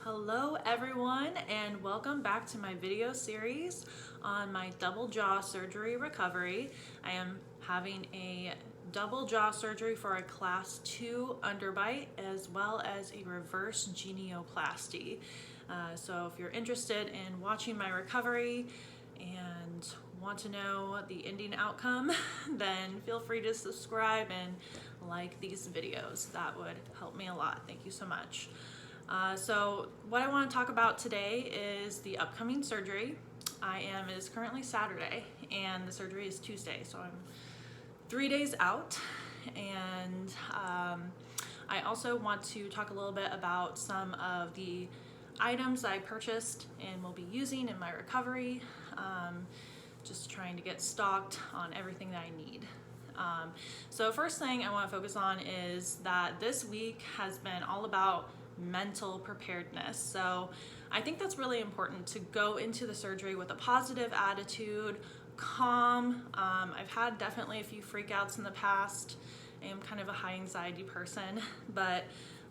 Hello everyone, and welcome back to my video series on my double jaw surgery recovery. I am having a double jaw surgery for a class 2 underbite as well as a reverse genioplasty. So if you're interested in watching my recovery and want to know the ending outcome, then feel free to subscribe and like these videos. That would help me a lot. Thank you so much. So what I want to talk about today is the upcoming surgery. It is currently Saturday and the surgery is Tuesday, so I'm 3 days out. And I also want to talk a little bit about some of the items I purchased and will be using in my recovery. Just trying to get stocked on everything that I need. So first thing I want to focus on is that this week has been all about mental preparedness. So I think that's really important to go into the surgery with a positive attitude, calm. I've had definitely a few freakouts in the past. I am kind of a high anxiety person, but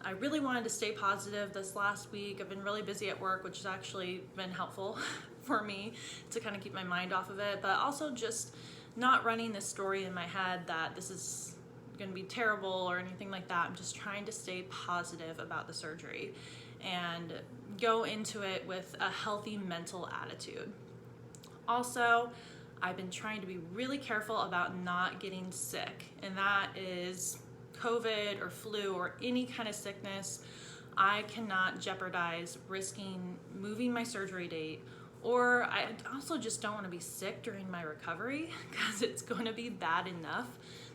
I really wanted to stay positive this last week. I've been really busy at work, which has actually been helpful for me to kind of keep my mind off of it, but also just not running this story in my head that this is going to be terrible or anything like that. I'm just trying to stay positive about the surgery and go into it with a healthy mental attitude. Also, I've been trying to be really careful about not getting sick, and that is COVID or flu or any kind of sickness. I cannot jeopardize risking moving my surgery date, or I also just don't want to be sick during my recovery because it's going to be bad enough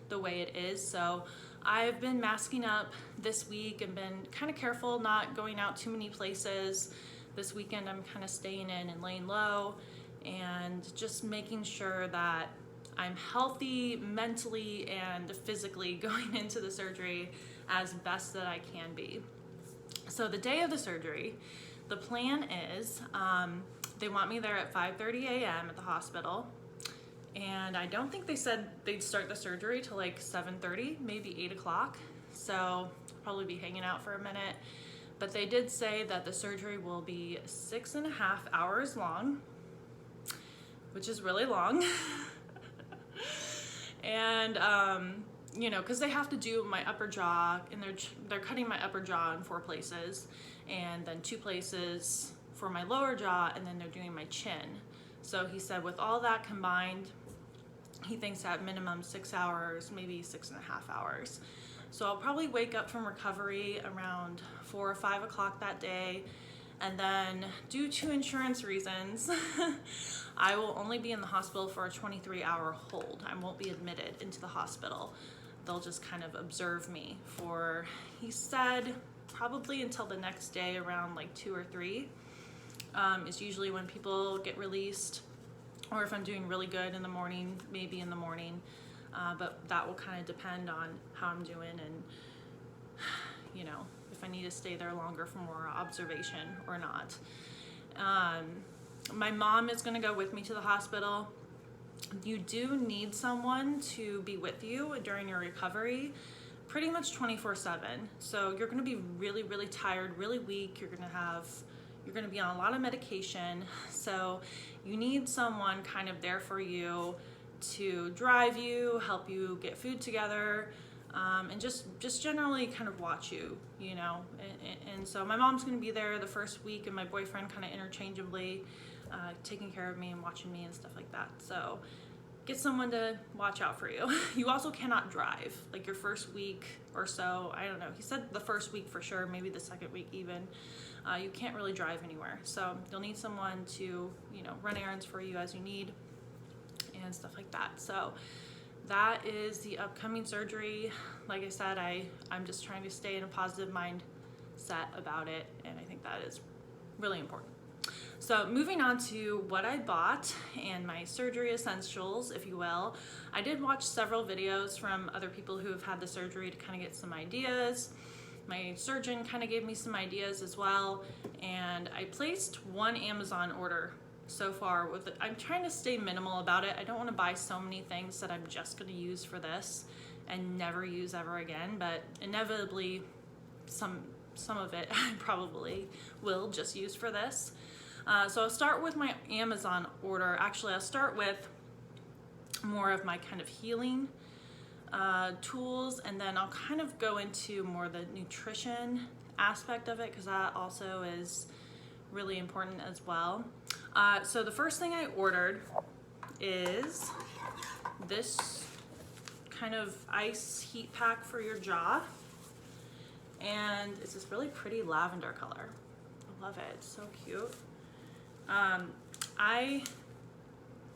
the way it is. So I've been masking up this week and been kind of careful not going out too many places. This weekend I'm kind of staying in and laying low and just making sure that I'm healthy mentally and physically going into the surgery as best that I can be. So the day of the surgery, the plan is they want me there at 5:30 a.m. at the hospital. And I don't think they said they'd start the surgery till like 7:30, maybe 8 o'clock. So I'll probably be hanging out for a minute. But they did say that the surgery will be 6.5 hours long, which is really long. And, you know, because they have to do my upper jaw, and they're cutting my upper jaw in 4 places, and then 2 places for my lower jaw, and then they're doing my chin. So he said with all that combined, he thinks at minimum 6 hours, maybe 6.5 hours. So I'll probably wake up from recovery around 4 or 5 o'clock that day. And then due to insurance reasons, I will only be in the hospital for a 23-hour hold. I won't be admitted into the hospital. They'll just kind of observe me for, he said, probably until the next day around like 2 or 3. Is usually when people get released, or if I'm doing really good in the morning, maybe in the morning, but that will kind of depend on how I'm doing and, you know, if I need to stay there longer for more observation or not. My mom is going to go with me to the hospital. You do need someone to be with you during your recovery pretty much 24/7. So you're going to be really, really tired, really weak. You're going to be on a lot of medication, so you need someone kind of there for you to drive you, help you get food together, and just generally kind of watch you, you know. And so my mom's going to be there the first week, and my boyfriend kind of interchangeably taking care of me and watching me and stuff like that. So get someone to watch out for you. You also cannot drive, like your first week or so. I don't know. He said the first week for sure, maybe the second week even. You can't really drive anywhere. So you'll need someone to, you know, run errands for you as you need and stuff like that. So that is the upcoming surgery. Like I said, I'm just trying to stay in a positive mindset about it, and I think that is really important. So moving on to what I bought and my surgery essentials, if you will. I did watch several videos from other people who have had the surgery to kind of get some ideas. My surgeon kind of gave me some ideas as well, and I placed 1 Amazon order so far with it. I'm trying to stay minimal about it. I don't want to buy so many things that I'm just going to use for this and never use ever again, but inevitably some of it I probably will just use for this. So I'll start with my Amazon order. Actually, I'll start with more of my kind of healing tools, and then I'll kind of go into more the nutrition aspect of it, because that also is really important as well. So the first thing I ordered is this kind of ice heat pack for your jaw, and it's this really pretty lavender color. I love it, it's so cute.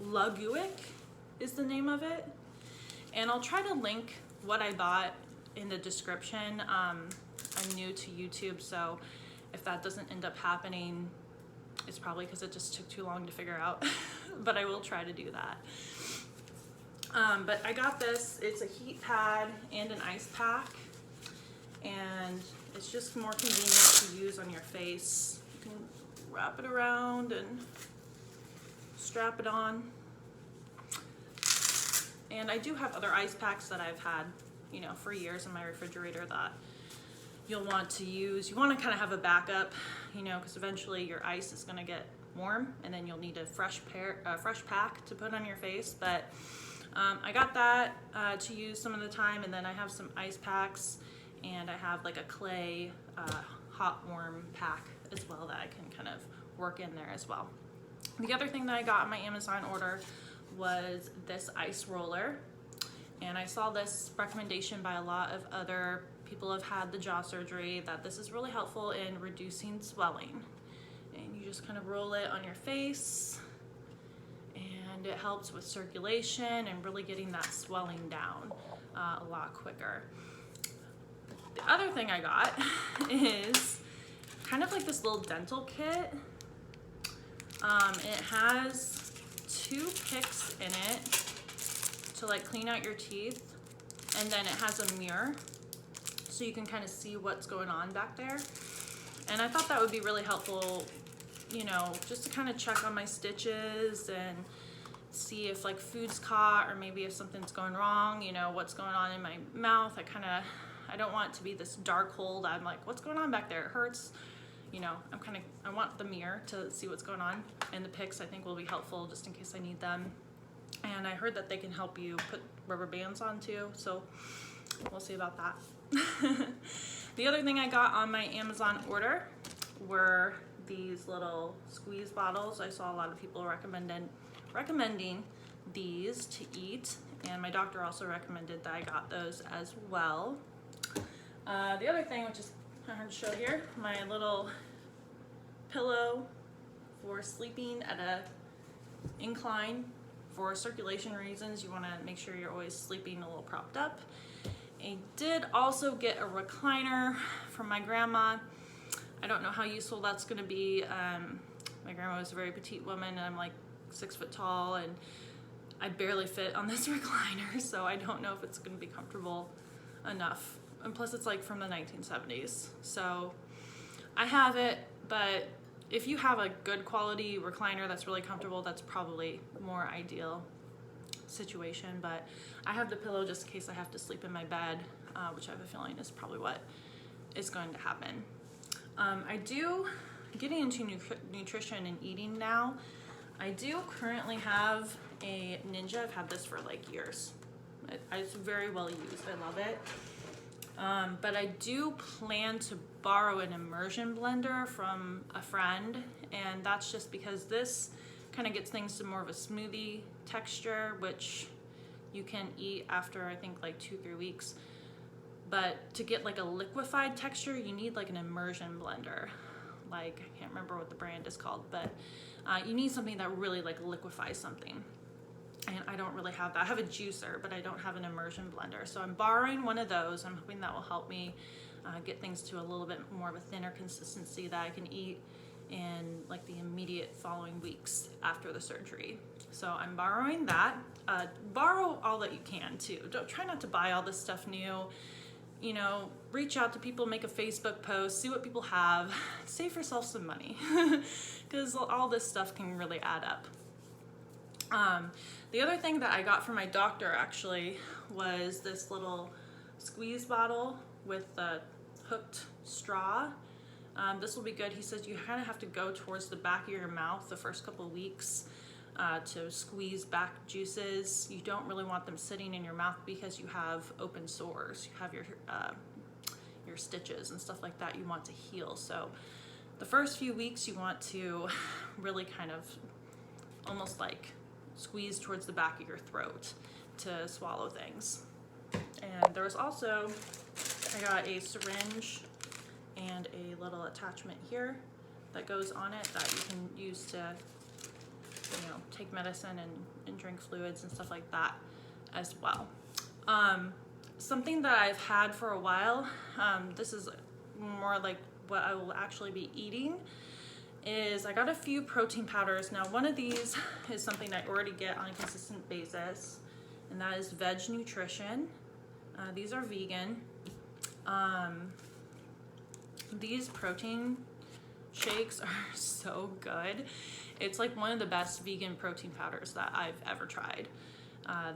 Luguiic is the name of it, and I'll try to link what I bought in the description. I'm new to YouTube, so if that doesn't end up happening, it's probably because it just took too long to figure out, but I will try to do that. But I got this, it's a heat pad and an ice pack, and it's just more convenient to use on your face. You can wrap it around and strap it on. And I do have other ice packs that I've had, you know, for years in my refrigerator that you'll want to use. You want to kind of have a backup, you know, because eventually your ice is going to get warm, and then you'll need a fresh pack to put on your face. But I got that to use some of the time, and then I have some ice packs, and I have like a clay hot warm pack as well that I can kind of work in there as well. The other thing that I got on my Amazon order was this ice roller, and I saw this recommendation by a lot of other people who have had the jaw surgery, that this is really helpful in reducing swelling. And you just kind of roll it on your face, and it helps with circulation and really getting that swelling down a lot quicker. The other thing I got is kind of like this little dental kit. It has 2 picks in it to like clean out your teeth, and then it has a mirror so you can kind of see what's going on back there. And I thought that would be really helpful, you know, just to kind of check on my stitches and see if like food's caught, or maybe if something's going wrong, you know, what's going on in my mouth. I don't want it to be this dark hole that I'm like, what's going on back there? It hurts. You know, I want the mirror to see what's going on, and the picks I think will be helpful just in case I need them. And I heard that they can help you put rubber bands on too, so we'll see about that. The other thing I got on my Amazon order were these little squeeze bottles. I saw a lot of people recommending these to eat, and my doctor also recommended that I got those as well. The other thing, which is hard to show here, my little pillow for sleeping at a incline. For circulation reasons, you want to make sure you're always sleeping a little propped up. I did also get a recliner from my grandma. I don't know how useful that's going to be. My grandma was a very petite woman, and I'm like 6 foot tall, and I barely fit on this recliner, so I don't know if it's going to be comfortable enough. And plus it's like from the 1970s, so I have it. But if you have a good quality recliner that's really comfortable, that's probably more ideal situation. But I have the pillow just in case I have to sleep in my bed, which I have a feeling is probably what is going to happen. I do, getting into nutrition and eating now, I do currently have a Ninja. I've had this for like years. It's very well used. I love it. But I do plan to borrow an immersion blender from a friend, and that's just because this kind of gets things to more of a smoothie texture, which you can eat after I think like 2-3 weeks. But to get like a liquefied texture, you need like an immersion blender. Like, I can't remember what the brand is called, but you need something that really like liquefies something. And I don't really have that. I have a juicer, but I don't have an immersion blender. So I'm borrowing one of those. I'm hoping that will help me get things to a little bit more of a thinner consistency that I can eat in like the immediate following weeks after the surgery. So I'm borrowing that. Borrow all that you can too. Try not to buy all this stuff new. You know, reach out to people, make a Facebook post, see what people have, save yourself some money, because all this stuff can really add up. The other thing that I got from my doctor actually was this little squeeze bottle with the cooked straw. This will be good. He says you kind of have to go towards the back of your mouth the first couple of weeks to squeeze back juices. You don't really want them sitting in your mouth because you have open sores. You have your stitches and stuff like that you want to heal. So the first few weeks you want to really kind of almost like squeeze towards the back of your throat to swallow things. And there was also, I got a syringe and a little attachment here that goes on it that you can use to, you know, take medicine and drink fluids and stuff like that as well. Something that I've had for a while, this is more like what I will actually be eating, is I got a few protein powders. Now one of these is something I already get on a consistent basis, and that is Vedge Nutrition. These are vegan. These protein shakes are so good. It's like one of the best vegan protein powders that I've ever tried.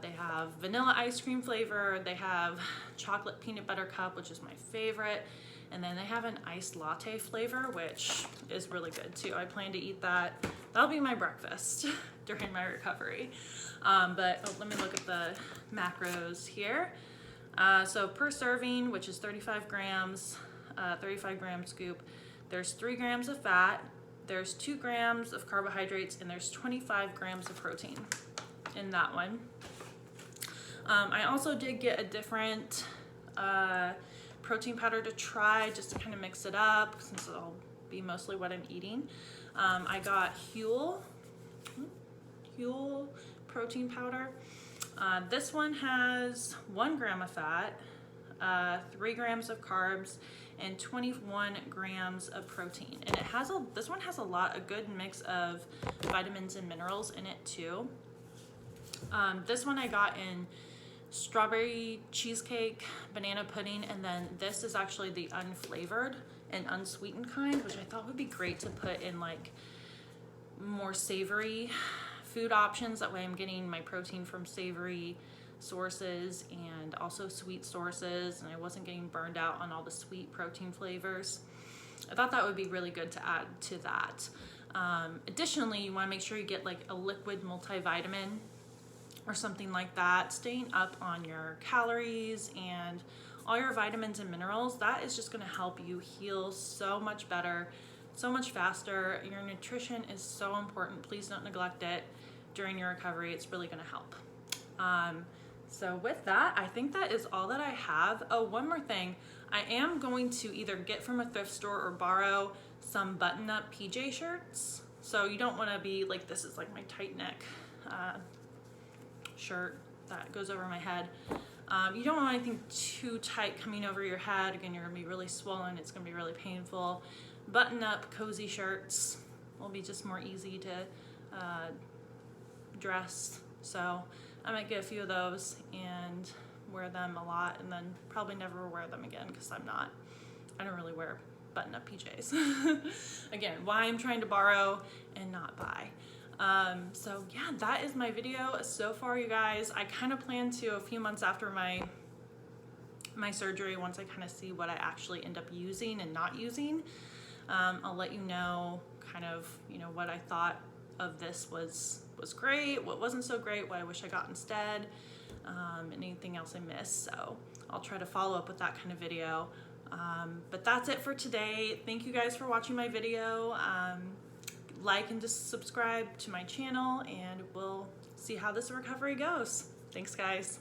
They have vanilla ice cream flavor, they have chocolate peanut butter cup, which is my favorite, and then they have an iced latte flavor, which is really good too. I plan to eat that. That'll be my breakfast during my recovery. But let me look at the macros here. So per serving, which is 35 grams, 35 gram scoop, there's 3 grams of fat, there's 2 grams of carbohydrates, and there's 25 grams of protein in that one. I also did get a different protein powder to try just to kind of mix it up since it'll be mostly what I'm eating. I got Huel protein powder. This one has 1 gram of fat, 3 grams of carbs, and 21 grams of protein. And it has this one has a good mix of vitamins and minerals in it too. This one I got in strawberry cheesecake, banana pudding, and then this is actually the unflavored and unsweetened kind, which I thought would be great to put in like more savory food options. That way I'm getting my protein from savory sources and also sweet sources, and I wasn't getting burned out on all the sweet protein flavors. I thought that would be really good to add to that. Additionally, you want to make sure you get like a liquid multivitamin or something like that, staying up on your calories and all your vitamins and minerals. That is just going to help you heal so much better, so much faster. Your nutrition is so important. Please don't neglect it during your recovery. It's really going to help. So with that, I think that is all that I have. Oh, one more thing. I am going to either get from a thrift store or borrow some button-up PJ shirts. So you don't want to be like, this is like my tight neck shirt that goes over my head. You don't want anything too tight coming over your head. Again, you're gonna be really swollen. It's gonna be really painful. Button-up cozy shirts will be just more easy to dress. So I might get a few of those and wear them a lot, and then probably never wear them again because I don't really wear button-up PJs. Again, why I'm trying to borrow and not buy. So yeah, that is my video so far, you guys. I kind of plan to, a few months after my surgery, once I kind of see what I actually end up using and not using, I'll let you know kind of, you know, what I thought of this was great, what wasn't so great, what I wish I got instead, and anything else I missed. So I'll try to follow up with that kind of video. But that's it for today. Thank you guys for watching my video. Like and just subscribe to my channel, and we'll see how this recovery goes. Thanks, guys.